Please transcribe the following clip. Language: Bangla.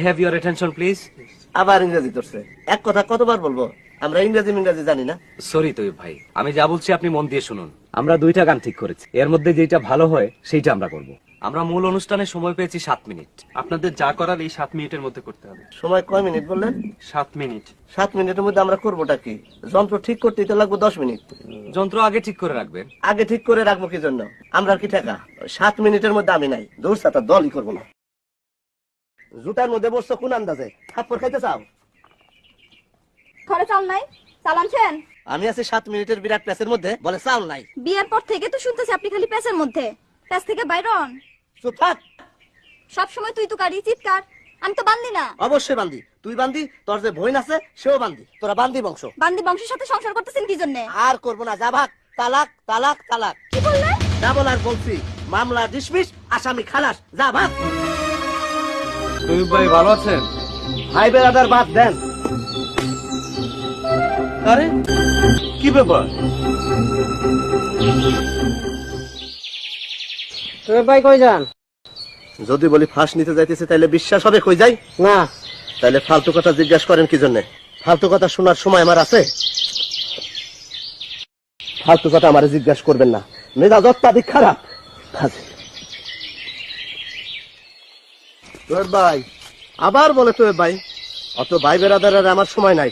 Have your attention please. আবার ইংরেজি ধরছে। এক কথা কতবার বলবো, আমরা ইংরেজি জানি না। সরি তৈব ভাই, আমি যা বলছি আপনি মন দিয়ে শুনুন। আমরা 2টা গান ঠিক করেছি, এর মধ্যে যেটা ভালো হয় সেইটা আমরা করব। আমরা মূল অনুষ্ঠানে সময় পেয়েছি 7 মিনিট। আপনাদের যা করার এই 7 মিনিটের মধ্যে করতে হবে। সময় কয় মিনিট বললেন? 7 মিনিট। 7 মিনিটের মধ্যে আমরা করবোটা কি? যন্ত্র ঠিক করতে তো লাগবে 10 মিনিট। যন্ত্র আগে ঠিক করে রাখবেন। আগে ঠিক করে রাখবো কি জন্য? আমরা কি টাকা 7 মিনিটের মধ্যে আমি নাই, দূর সাথে দলই করবো না। জুতার মধ্যে বসছো কোন আন্দাজে? থাপ্পড় খাইতে চাও? ঘরে চাল নাই, চাল আনছেন? আমি আছি 7 মিনিটের বিরাট প্যাসের মধ্যে, বলে চাল নাই। বিয়ের পর থেকে তো শুনতেছি আপনি খালি প্যাসের মধ্যে, প্যাস থেকে বাইরন। চুপ থাক। সব সময় তুই তো কারি চিৎকার, আমি তো বান্দি না। অবশ্যই বান্দি, তুই বান্দি, তোর যে বোন আছে সেও বান্দি, তোরা বান্দি বংশ। বান্দি বংশের সাথে সংসার করতেছেন কি জন্য? আর করবো না, যা ভাগ। তালাক তালাক তালাক। কি বললেন? যা বলার বলছি, মামলা ডিসমিস, আসামি খালাস, যা ভাগ। তৈব ভাই ভালো আছেন? ভাই বেড়াদার বাদ দেন। আরে কি ব্যাপার? ভাই কই যান? যদি বলি ফাঁস নিতে যাইতেছে তাহলে বিশ্বাস হবে? কই যাই না। তাহলে ফালতু কথা জিজ্ঞাসা করেন কি জন্য? ফালতু কথা শোনার সময় আমার আছে? ফালতু কথা আমার জিজ্ঞাসা করবেন না, মেজাজ অত্যাধিক খারাপ। তোর ভাই আবার বলে তোর ভাই, অত ভাই বেড়াদারের আমার সময় নাই।